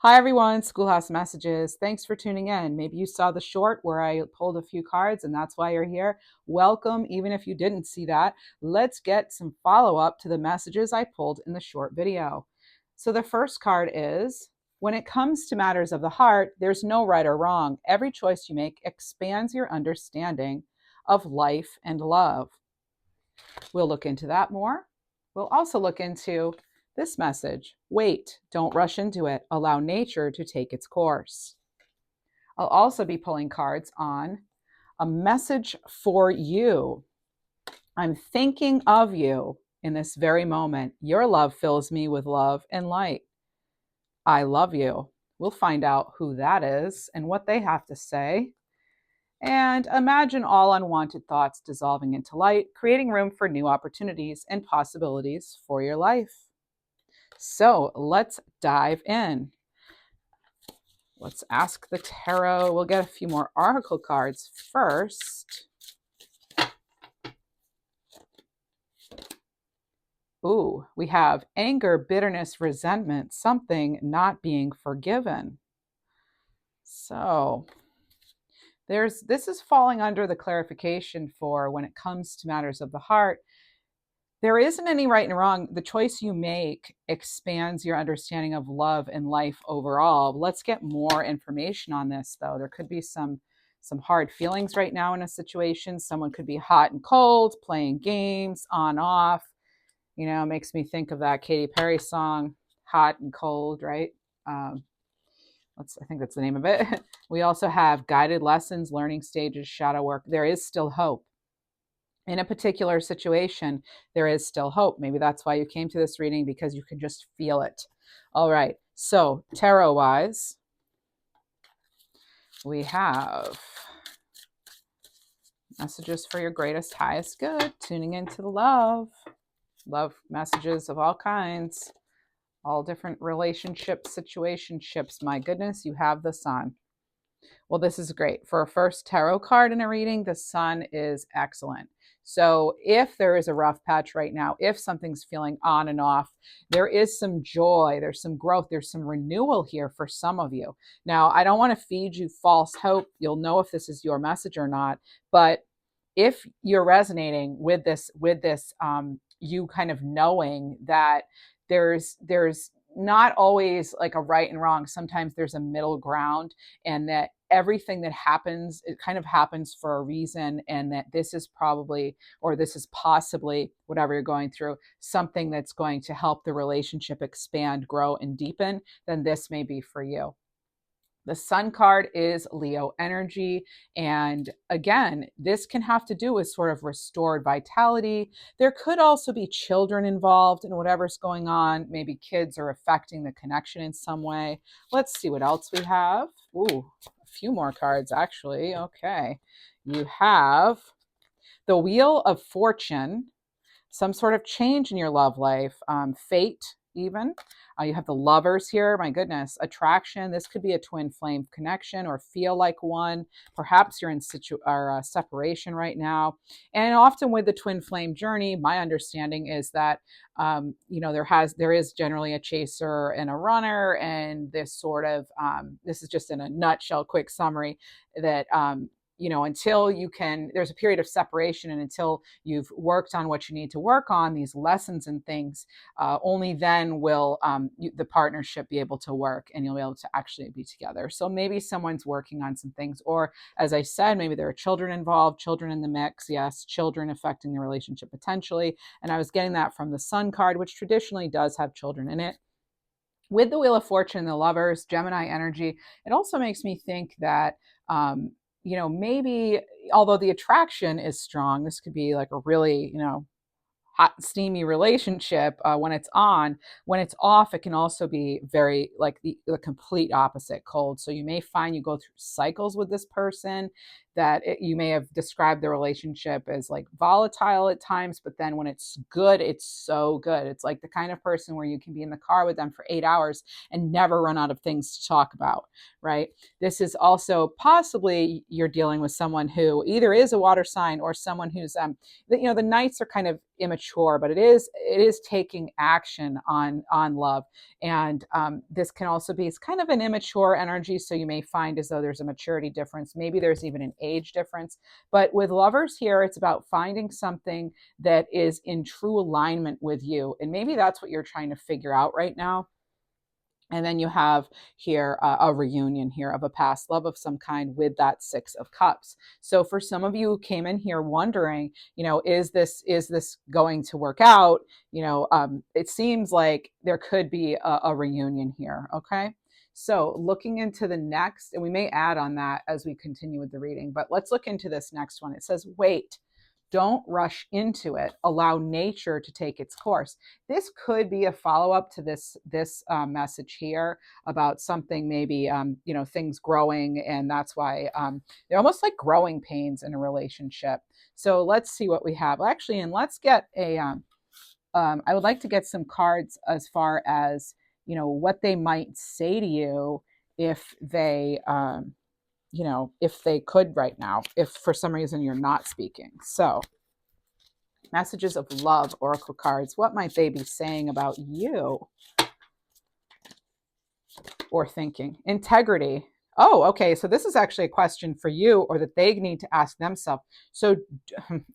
Hi everyone, Schoolhouse Messages. Thanks for tuning in. Maybe you saw the short where I pulled a few cards and that's why you're here. Welcome, even if you didn't see that. Let's get some follow-up to the messages I pulled in the short video. So the first card is, when it comes to matters of the heart, there's no right or wrong. Every choice you make expands your understanding of life and love. We'll look into that more. We'll also look into this message. Wait, don't rush into it. Allow nature to take its course. I'll also be pulling cards on a message for you. I'm thinking of you in this very moment. Your love fills me with love and light. I love you. We'll find out who that is and what they have to say. And imagine all unwanted thoughts dissolving into light, creating room for new opportunities and possibilities for your life. So let's dive in. Let's ask the tarot. We'll get a few more oracle cards first. Ooh, we have anger, bitterness, resentment, something not being forgiven. So this is falling under the clarification for when it comes to matters of the heart. There isn't any right and wrong. The choice you make expands your understanding of love and life overall. Let's get more information on this, though. There could be some hard feelings right now in a situation. Someone could be hot and cold, playing games, on, off. You know, it makes me think of that Katy Perry song, Hot and Cold, right? Um, I think that's the name of it. We also have guided lessons, learning stages, shadow work. There is still hope. In a particular situation, there is still hope. Maybe that's why you came to this reading, because you can just feel it. All right. So tarot wise, we have messages for your greatest, highest good, tuning into the love messages of all kinds, all different relationships, situationships. My goodness, you have the sun. Well, this is great. For a first tarot card in a reading, the sun is excellent. So if there is a rough patch right now, if something's feeling on and off, there is some joy, there's some growth, there's some renewal here for some of you. Now, I don't want to feed you false hope. You'll know if this is your message or not. But if you're resonating with this, you kind of knowing that there's not always like a right and wrong. Sometimes there's a middle ground, and that everything that happens, it kind of happens for a reason, and that this is probably, or this is possibly, whatever you're going through, something that's going to help the relationship expand, grow, and deepen, then this may be for you. The sun card is Leo energy. And again, this can have to do with sort of restored vitality. There could also be children involved in whatever's going on. Maybe kids are affecting the connection in some way. Let's see what else we have. Ooh, a few more cards, actually. Okay. You have the Wheel of Fortune, some sort of change in your love life, fate, even. You have the Lovers here. My goodness, attraction. This could be a twin flame connection or feel like one. Perhaps you're in separation right now. And often with the twin flame journey, my understanding is that there is generally a chaser and a runner, and this sort of this is just in a nutshell, quick summary that until you can, there's a period of separation, and until you've worked on what you need to work on, these lessons and things, only then will the partnership be able to work, and you'll be able to actually be together. So maybe someone's working on some things, or as I said, maybe there are children involved, children in the mix. Yes, children affecting the relationship potentially. And I was getting that from the Sun card, which traditionally does have children in it. With the Wheel of Fortune, the Lovers, Gemini energy, it also makes me think that maybe, although the attraction is strong, this could be like a really, hot, steamy relationship when it's on. When it's off, it can also be very like the complete opposite, cold. So you may find you go through cycles with this person. that you may have described the relationship as like volatile at times, but then when it's good, it's so good. It's like the kind of person where you can be in the car with them for 8 hours and never run out of things to talk about, right? This is also possibly you're dealing with someone who either is a water sign or someone who's, the nights are kind of immature, but it is taking action on love. And this can also be, it's kind of an immature energy, so you may find as though there's a maturity difference. Maybe there's even an age difference. But with lovers here, it's about finding something that is in true alignment with you. And maybe that's what you're trying to figure out right now. And then you have here a reunion here of a past love of some kind with that Six of Cups. So for some of you who came in here wondering, is this going to work out? It seems like there could be a reunion here. Okay. So looking into the next, and we may add on that as we continue with the reading, but let's look into this next one. It says, wait. Don't rush into it. Allow nature to take its course. This could be a follow-up to this message here about something maybe, things growing, and that's why they're almost like growing pains in a relationship. So let's see what we have. Actually, and let's get I would like to get some cards as far as, what they might say to you if they if they could right now, if for some reason you're not speaking. So, messages of love, oracle cards. What might they be saying about you or thinking? Integrity. Oh, okay. So this is actually a question for you, or that they need to ask themselves. So,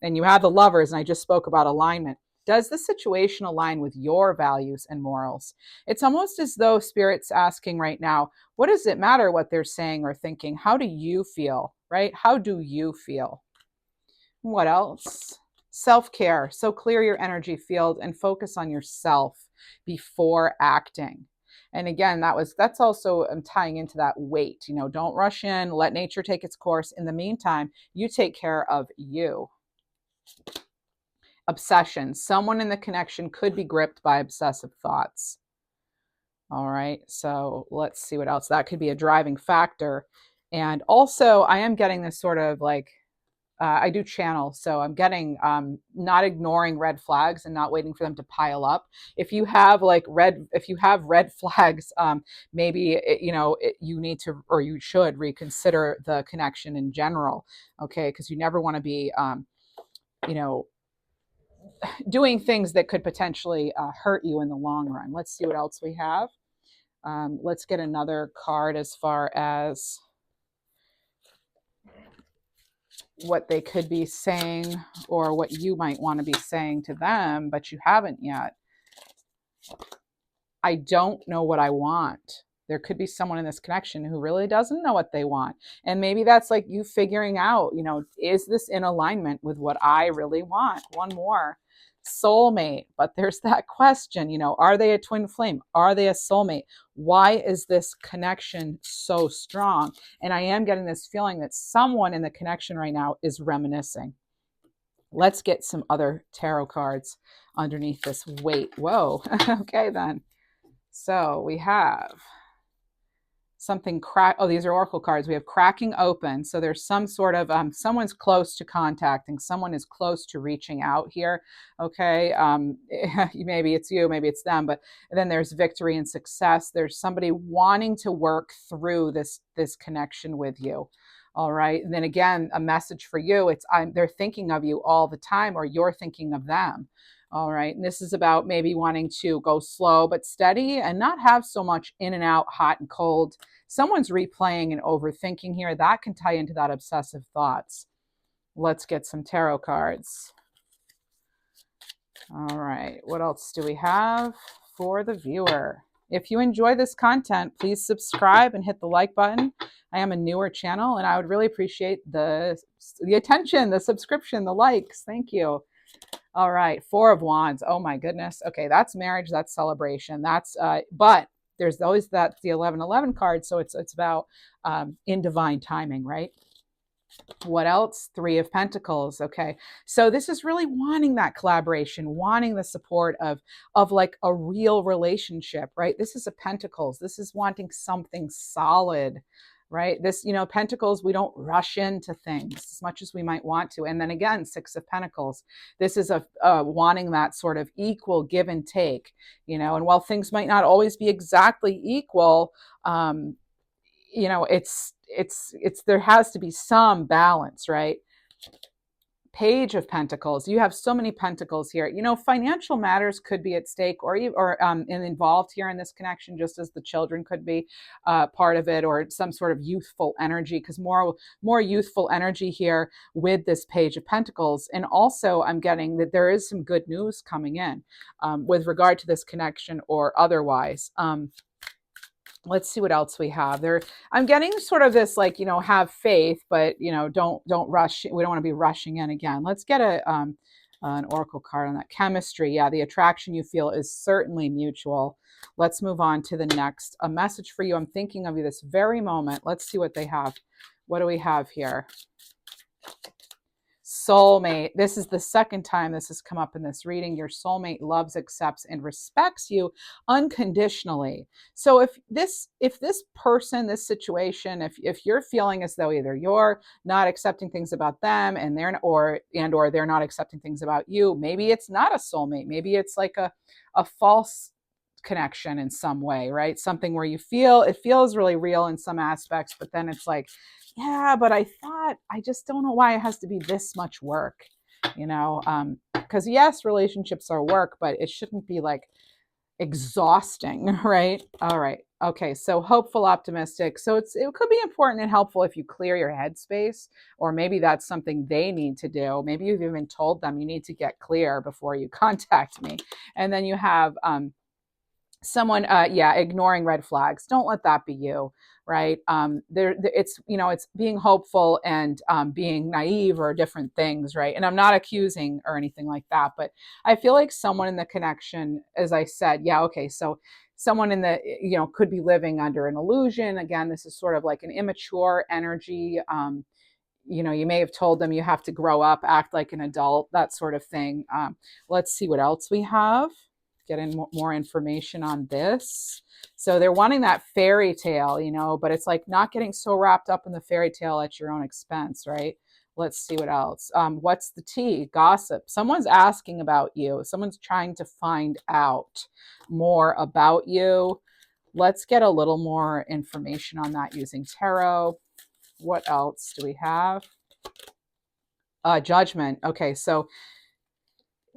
and you have the Lovers, and I just spoke about alignment. Does the situation align with your values and morals? It's almost as though Spirit's asking right now, what does it matter what they're saying or thinking? How do you feel, right? How do you feel? What else? Self-care. So clear your energy field and focus on yourself before acting. And again, that's also tying into that wait. Don't rush in, let nature take its course. In the meantime, you take care of you. Obsession. Someone in the connection could be gripped by obsessive thoughts. All right, so let's see what else. That could be a driving factor. And also, I am getting this sort of like, I do channel, so I'm getting not ignoring red flags and not waiting for them to pile up. If you have red flags, maybe you need to, or you should reconsider the connection in general. Okay, because you never want to be doing things that could potentially hurt you in the long run. Let's see what else we have. Let's get another card as far as what they could be saying, or what you might want to be saying to them, but you haven't yet. I don't know what I want. There could be someone in this connection who really doesn't know what they want. And maybe that's like you figuring out, is this in alignment with what I really want? One more. Soulmate. But there's that question, are they a twin flame? Are they a soulmate? Why is this connection so strong? And I am getting this feeling that someone in the connection right now is reminiscing. Let's get some other tarot cards underneath this weight. Whoa. Okay, then. So we have something these are oracle cards. We have cracking open. So there's some sort of someone's close to contacting, someone is close to reaching out here. Okay, maybe it's you, maybe it's them, but then there's victory and success. There's somebody wanting to work through this connection with you. All right, and then again, a message for you. They're thinking of you all the time, or you're thinking of them. All right, and this is about maybe wanting to go slow but steady and not have so much in and out, hot and cold. Someone's replaying and overthinking here. That can tie into that obsessive thoughts. Let's get some tarot cards. All right, what else do we have for the viewer? If you enjoy this content, please subscribe and hit the like button. I am a newer channel, and I would really appreciate the attention, the subscription, the likes. Thank you. All right, Four of Wands. Oh my goodness. Okay, that's marriage, that's celebration. That's but there's always the 1111 card, so it's about in divine timing, right? What else? Three of Pentacles. Okay, so this is really wanting that collaboration, wanting the support of like a real relationship, right? This is a Pentacles. This is wanting something solid. right? This, you know, Pentacles, we don't rush into things as much as we might want to. And then again, Six of Pentacles, this is a wanting that sort of equal give and take, you know, and while things might not always be exactly equal, you know, there has to be some balance, right? Page of Pentacles. You have so many pentacles here. You know, financial matters could be at stake or involved here in this connection, just as the children could be part of it, or some sort of youthful energy, because more youthful energy here with this Page of Pentacles. And also, I'm getting that there is some good news coming in with regard to this connection or otherwise. Let's see what else we have there. I'm getting sort of this, like, you know, have faith, but, you know, don't rush. We don't want to be rushing in again. Let's get an oracle card on that. Chemistry. Yeah, the attraction you feel is certainly mutual. Let's move on to the next. A message for you. I'm thinking of you this very moment. Let's see what they have. What do we have here? Soulmate. This is the second time this has come up in this reading. Your soulmate loves, accepts, and respects you unconditionally. So if this person, this situation, if you're feeling as though either you're not accepting things about them and or they're not accepting things about you, maybe it's not a soulmate. Maybe it's like a false connection in some way, right? Something where you feel it feels really real in some aspects, but then it's like, yeah, but I just don't know why it has to be this much work, you know? Because yes, relationships are work, but it shouldn't be like exhausting, right? All right. Okay. So hopeful, optimistic. So it could be important and helpful if you clear your headspace, or maybe that's something they need to do. Maybe you've even told them you need to get clear before you contact me. And then you have, someone ignoring red flags. Don't let that be you, right? It's, you know, it's being hopeful and being naive or different things, right? And I'm not accusing or anything like that, but I feel like someone in the connection, as I said, yeah, okay, so someone in the, you know, could be living under an illusion. Again, this is sort of like an immature energy. You know, you may have told them you have to grow up, act like an adult, that sort of thing. Let's see what else we have. Get in more information on this. So they're wanting that fairy tale, you know, but it's like not getting so wrapped up in the fairy tale at your own expense, right? Let's see what else. What's the tea? Gossip. Someone's asking about you. Someone's trying to find out more about you. Let's get a little more information on that using tarot. What else do we have? Judgment. Okay, so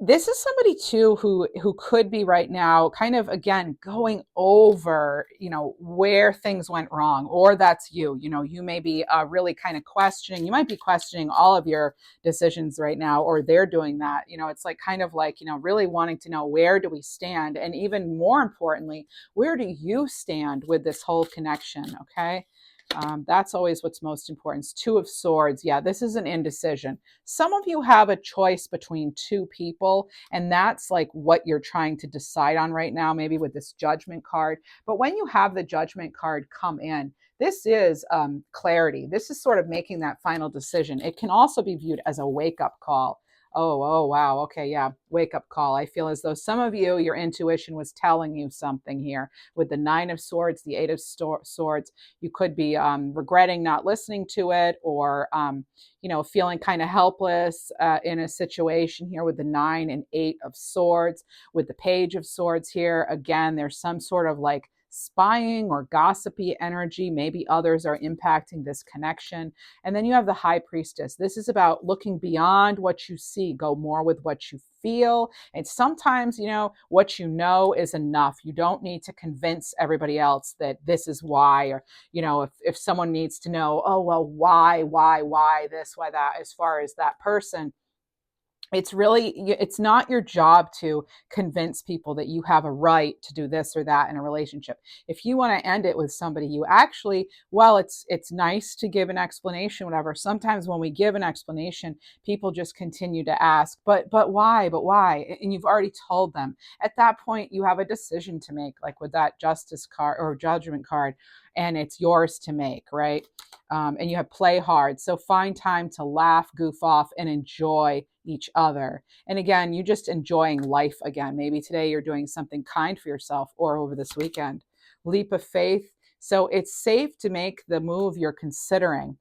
this is somebody too who could be right now kind of, again, going over, you know, where things went wrong, or that's you. You know, you may be really kind of questioning. You might be questioning all of your decisions right now, or they're doing that. You know, it's like kind of like, you know, really wanting to know, where do we stand, and even more importantly, where do you stand with this whole connection? Okay. That's always what's most important. It's Two of Swords. Yeah, this is an indecision. Some of you have a choice between two people, and that's like what you're trying to decide on right now, maybe with this Judgment card. But when you have the Judgment card come in, this is clarity. This is sort of making that final decision. It can also be viewed as a wake-up call. Oh, wow. Okay, yeah, wake up call. I feel as though some of you, your intuition was telling you something here. With the Nine of Swords, the Eight of Swords, you could be regretting not listening to it, or, you know, feeling kind of helpless in a situation here with the Nine and Eight of Swords. With the Page of Swords here, again, there's some sort of like spying or gossipy energy. Maybe others are impacting this connection. And then you have the High Priestess. This is about looking beyond what you see, go more with what you feel. And sometimes, you know, what you know is enough. You don't need to convince everybody else that this is why, or, you know, if someone needs to know, oh, well, why this, why that, as far as that person, it's not your job to convince people that you have a right to do this or that in a relationship. If you want to end it with somebody, you actually, well, it's nice to give an explanation, whatever. Sometimes when we give an explanation, people just continue to ask, but why, and you've already told them. At that point, you have a decision to make, like with that Justice card or Judgment card, and it's yours to make, right? And you have play hard. So find time to laugh, goof off, and enjoy each other. And again, you just enjoying life again. Maybe today you're doing something kind for yourself, or over this weekend. Leap of faith. So it's safe to make the move you're considering,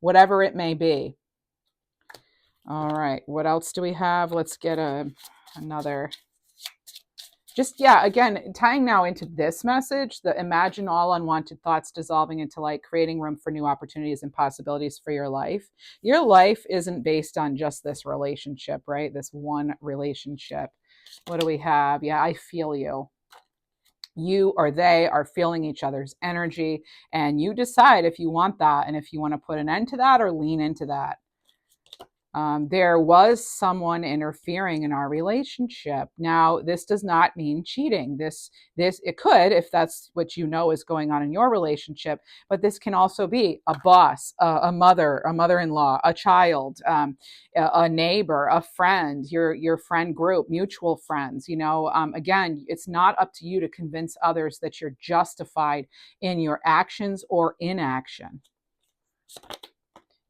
whatever it may be. All right, what else do we have? Let's get another. Just, yeah, again, tying now into this message, the imagine all unwanted thoughts dissolving into light, creating room for new opportunities and possibilities for your life. Your life isn't based on just this relationship, right? This one relationship. What do we have? Yeah, I feel you. You or they are feeling each other's energy, and you decide if you want that and if you want to put an end to that or lean into that. There was someone interfering in our relationship. Now, this does not mean cheating. This it could, if that's what you know is going on in your relationship. But this can also be a boss, a mother, a mother-in-law, a child, a neighbor, a friend, your friend group, mutual friends. Again, it's not up to you to convince others that you're justified in your actions or inaction.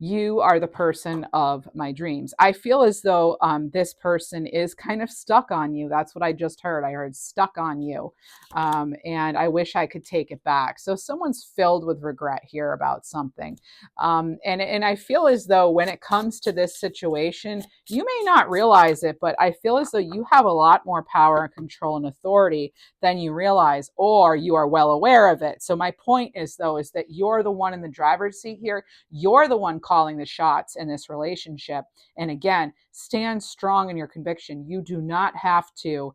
You are the person of my dreams. I feel as though this person is kind of stuck on you. That's what I just heard. I heard stuck on you. And I wish I could take it back. So someone's filled with regret here about something. And I feel as though when it comes to this situation, you may not realize it, but I feel as though you have a lot more power and control and authority than you realize, or you are well aware of it. So my point is, though, is that you're the one in the driver's seat here. You're the one calling the shots in this relationship. And again, stand strong in your conviction. You do not have to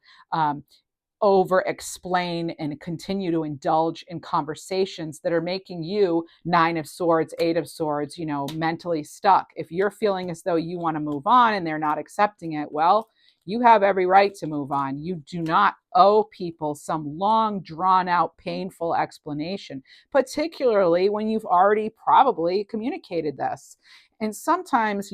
over explain and continue to indulge in conversations that are making you 9 of swords, 8 of swords, mentally stuck. If you're feeling as though you want to move on and they're not accepting it, well, you have every right to move on. You do not owe people some long, drawn out, painful explanation, particularly when you've already probably communicated this. And sometimes,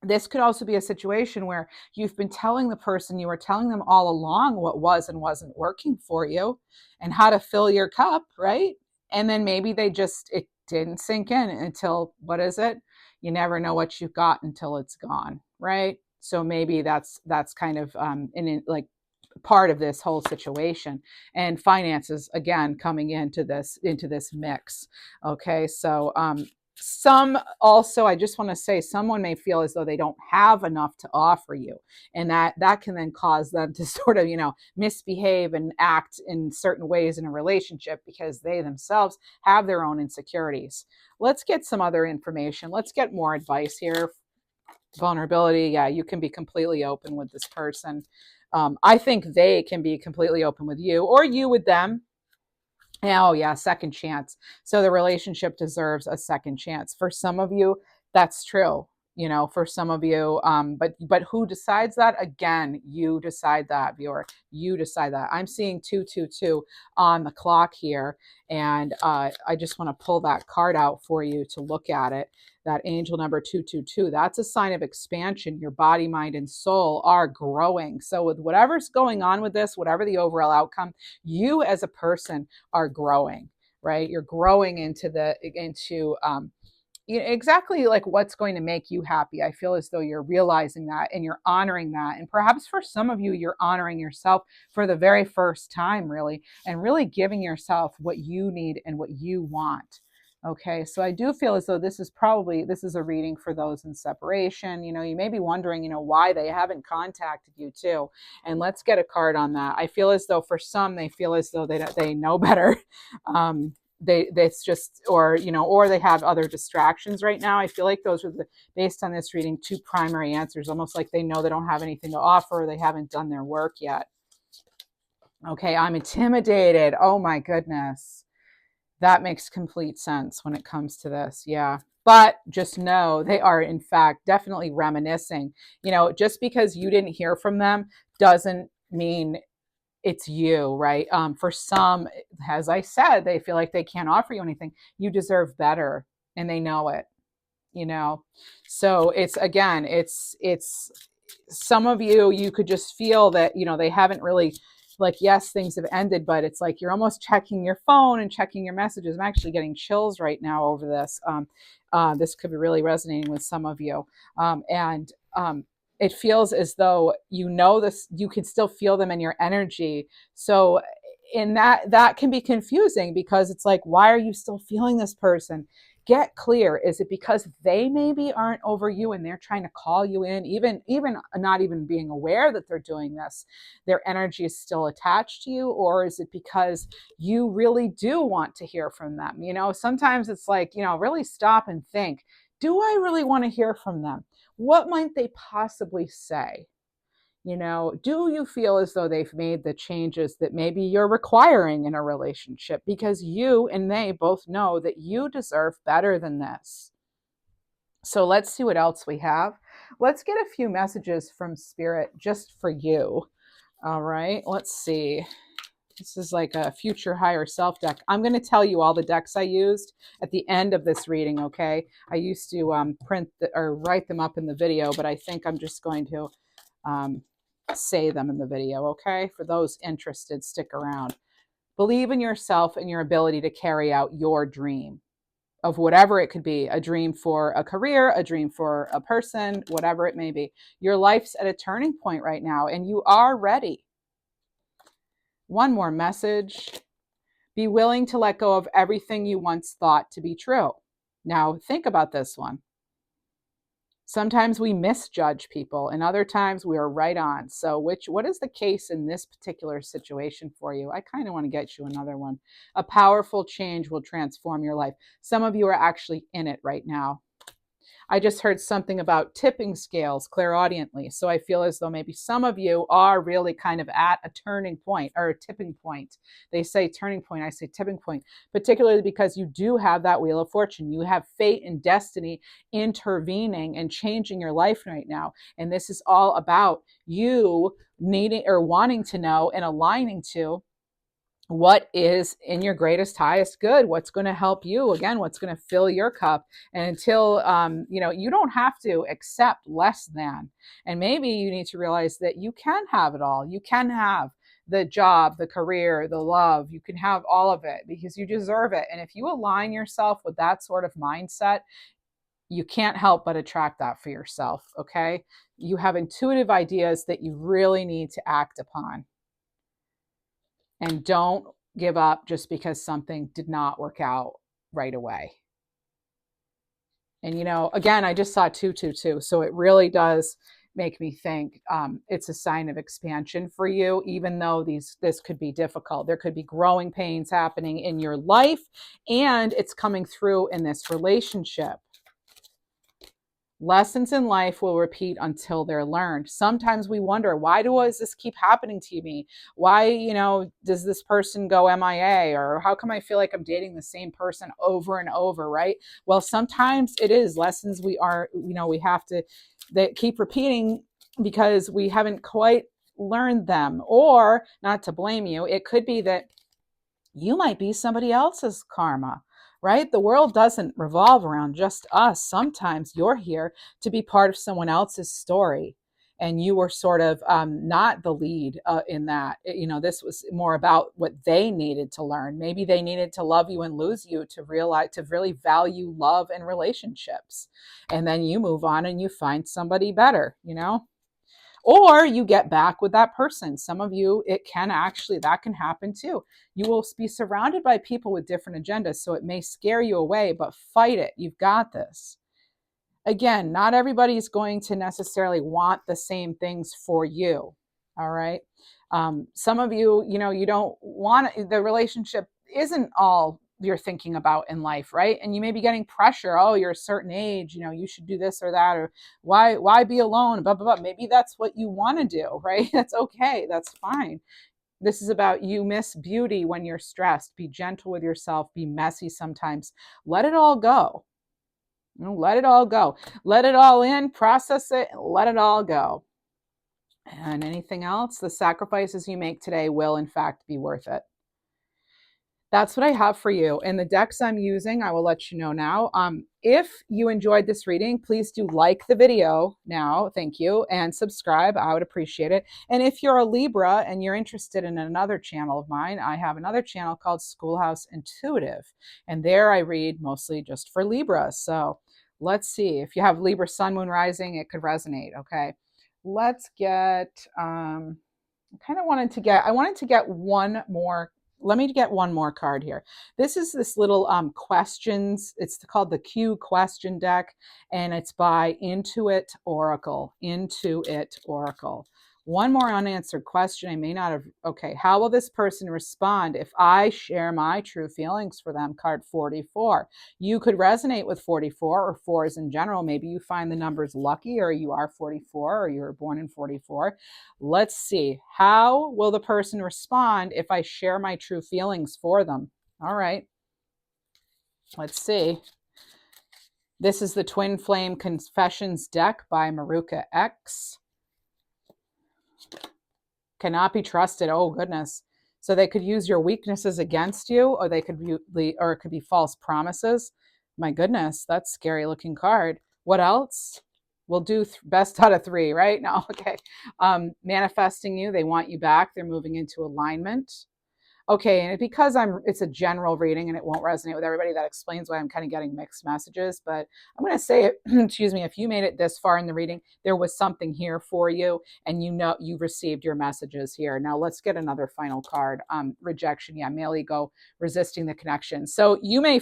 this could also be a situation where you've been telling the person, you were telling them all along what was and wasn't working for you and how to fill your cup, right? And then maybe it didn't sink in until, what is it? You never know what you've got until it's gone, right? So maybe that's kind of like part of this whole situation. And finances, again, coming into this mix. Okay, so some also, I just want to say, someone may feel as though they don't have enough to offer you, and that can then cause them to sort of misbehave and act in certain ways in a relationship because they themselves have their own insecurities. Let's get some other information. Let's get more advice here. Vulnerability, yeah, you can be completely open with this person. I think they can be completely open with you, or you with them. Oh yeah, second chance. So the relationship deserves a second chance. For some of you, that's true. For some of you, but who decides that? Again, you decide that, viewer. You decide that. I'm seeing 222 on the clock here, and I just want to pull that card out for you to look at it. That angel number 222, that's a sign of expansion. Your body, mind, and soul are growing. So with whatever's going on with this, whatever the overall outcome, you as a person are growing, right? You're growing into exactly like what's going to make you happy. I feel as though you're realizing that and you're honoring that. And perhaps for some of you, you're honoring yourself for the very first time, really, and really giving yourself what you need and what you want. Okay, so I do feel as though this is a reading for those in separation. You may be wondering, why they haven't contacted you too. And let's get a card on that. I feel as though for some, they feel as though they know better. It's just, or they have other distractions right now. I feel like those are based on this reading, 2 primary answers, almost like they know they don't have anything to offer, or they haven't done their work yet. Okay, I'm intimidated. Oh my goodness. That makes complete sense when it comes to this. Yeah. But just know they are, in fact, definitely reminiscing. Just because you didn't hear from them doesn't mean it's you, right? For some, as I said, they feel like they can't offer you anything. You deserve better, and they know it, So it's some of you could just feel that, they haven't really, like, yes, things have ended, but it's like you're almost checking your phone and checking your messages. I'm actually getting chills right now over this. This could be really resonating with some of you. It feels as though this, you can still feel them in your energy. So and that can be confusing, because it's like, why are you still feeling this person? Get clear. Is it because they maybe aren't over you and they're trying to call you in, even not even being aware that they're doing this? Their energy is still attached to you, or is it because you really do want to hear from them? Sometimes it's like, really stop and think, do I really want to hear from them? What might they possibly say? Do you feel as though they've made the changes that maybe you're requiring in a relationship? Because you and they both know that you deserve better than this. So let's see what else we have. Let's get a few messages from Spirit just for you. All right, let's see. This is like a future higher self deck. I'm going to tell you all the decks I used at the end of this reading, okay? I used to print or write them up in the video, but I think I'm just going to say them in the video, okay? For those interested, stick around. Believe in yourself and your ability to carry out your dream of whatever it could be, a dream for a career, a dream for a person, whatever it may be. Your life's at a turning point right now, and you are ready. One more message. Be willing to let go of everything you once thought to be true. Now, think about this one. Sometimes we misjudge people, and other times we are right on. So what is the case in this particular situation for you? I kind of want to get you another one. A powerful change will transform your life. Some of you are actually in it right now. I just heard something about tipping scales clairaudiently. So I feel as though maybe some of you are really kind of at a turning point or a tipping point. They say turning point, I say tipping point, particularly because you do have that wheel of fortune. You have fate and destiny intervening and changing your life right now. And this is all about you needing or wanting to know and aligning to what is in your greatest, highest good, what's going to help you, again, what's going to fill your cup. And until, you don't have to accept less than. And maybe you need to realize that you can have it all. You can have the job, the career, the love. You can have all of it because you deserve it. And if you align yourself with that sort of mindset, you can't help but attract that for yourself, okay? You have intuitive ideas that you really need to act upon. And don't give up just because something did not work out right away. And, again, I just saw 222. So it really does make me think it's a sign of expansion for you, even though this could be difficult. There could be growing pains happening in your life, and it's coming through in this relationship. Lessons in life will repeat until they're learned. Sometimes we wonder, why does this keep happening to me? Why, does this person go MIA? Or how come I feel like I'm dating the same person over and over, right? Well, sometimes it is lessons we have to that keep repeating because we haven't quite learned them. Or, not to blame you, it could be that you might be somebody else's karma. Right? The world doesn't revolve around just us. Sometimes you're here to be part of someone else's story, and you were sort of not the lead in that. This was more about what they needed to learn. Maybe they needed to love you and lose you to realize, to really value love and relationships. And then you move on and you find somebody better, or you get back with that person. Some of you, that can happen too. You will be surrounded by people with different agendas, so it may scare you away, but fight it. You've got this. Again, not everybody's going to necessarily want the same things for you. All right. Some of you, you don't want, the relationship isn't all you're thinking about in life, right? And you may be getting pressure. Oh, you're a certain age, you should do this or that, or why be alone, blah, blah, blah. Maybe that's what you want to do, right? That's okay. That's fine. This is about you miss beauty when you're stressed. Be gentle with yourself. Be messy sometimes. Let it all go. Let it all go. Let it all in, process it, and let it all go. And anything else? The sacrifices you make today will, in fact, be worth it. That's what I have for you. And the decks I'm using, I will let you know now. If you enjoyed this reading, please do like the video now. Thank you. And subscribe. I would appreciate it. And if you're a Libra and you're interested in another channel of mine, I have another channel called Schoolhouse Intuitive. And there I read mostly just for Libra. So let's see. If you have Libra, Sun, Moon, Rising, it could resonate. Okay. Let's get, I wanted to get one more let me get one more card here. This is this little questions. It's called the Q question deck, and it's by Intuit Oracle. Intuit Oracle. One more unanswered question I may not have. Okay, how will this person respond if I share my true feelings for them? Card 44. You could resonate with 44 or fours in general. Maybe you find the numbers lucky, or you are 44, or you were born in 44. Let's see. How will the person respond if I share my true feelings for them? All right. Let's see. This is the Twin Flame Confessions deck by Mahrukh X. Cannot be trusted. Oh, goodness. So they could use your weaknesses against you, or they could be, or it could be false promises. My goodness, that's a scary looking card. What else? We'll do best out of 3, right? No, okay. Manifesting you. They want you back. They're moving into alignment. Okay, and because it's a general reading and it won't resonate with everybody, that explains why I'm kind of getting mixed messages. But I'm going to say, excuse me, if you made it this far in the reading, there was something here for you, and you know you received your messages here. Now let's get another final card. Rejection, yeah, male ego, resisting the connection. So you may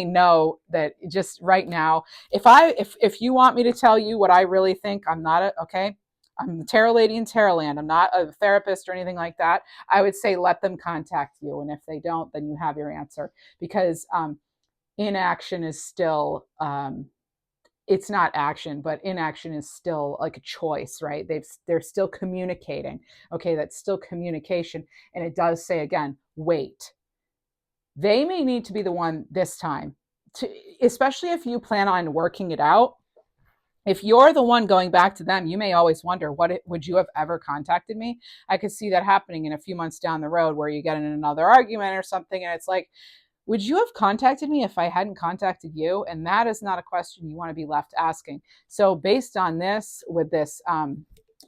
know that just right now, if you want me to tell you what I really think, I'm the tarot lady in Tarotland. I'm not a therapist or anything like that. I would say let them contact you. And if they don't, then you have your answer. Because inaction is still, it's not action, but inaction is still like a choice, right? They're still communicating. Okay, that's still communication. And it does say again, wait. They may need to be the one this time, especially if you plan on working it out. If you're the one going back to them, you may always wonder, would you have ever contacted me? I could see that happening in a few months down the road where you get in another argument or something, and it's like, would you have contacted me if I hadn't contacted you? And that is not a question you want to be left asking. So based on this, with this,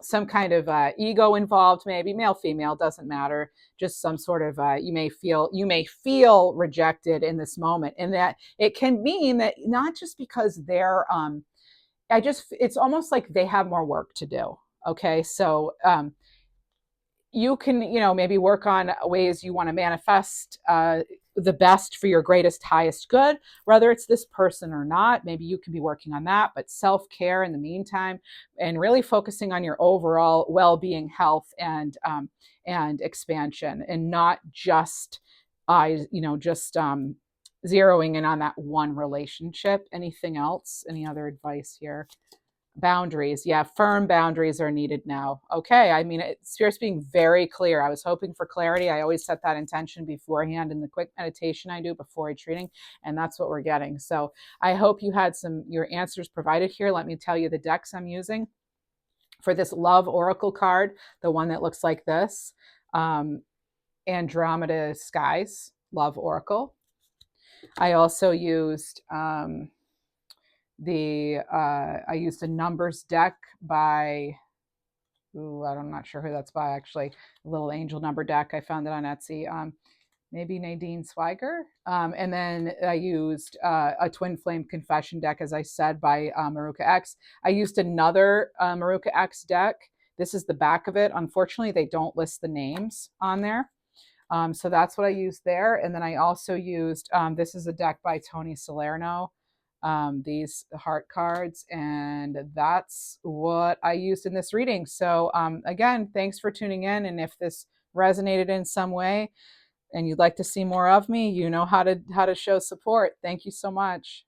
some kind of ego involved, maybe male, female, doesn't matter. Just some sort of you may feel rejected in this moment, and that it can mean that not just because they're it's almost like they have more work to do. Okay. So, you can, maybe work on ways you want to manifest, the best for your greatest, highest good, whether it's this person or not. Maybe you can be working on that, but self-care in the meantime, and really focusing on your overall well-being, health, and expansion, and not just, zeroing in on that one relationship. Anything else? Any other advice here? Boundaries. Yeah, firm boundaries are needed now. Okay, I mean, it's Spirit's being very clear. I was hoping for clarity. I always set that intention beforehand in the quick meditation I do before each reading, and that's what we're getting. So I hope you had your answers provided here. Let me tell you the decks I'm using for this Love Oracle card, the one that looks like this. Andromeda Skies, Love Oracle. I also used I used a numbers deck by, I'm not sure who that's by actually, a little angel number deck. I found it on Etsy. Maybe Nadine Swiger. And then I used a Twin Flame Confession deck, as I said, by Mahrukh X. I used another Mahrukh X deck. This is the back of it. Unfortunately, they don't list the names on there. So that's what I used there. And then I also used, this is a deck by Toni Salerno, these heart cards, and that's what I used in this reading. So again, thanks for tuning in. And if this resonated in some way and you'd like to see more of me, you know how to show support. Thank you so much.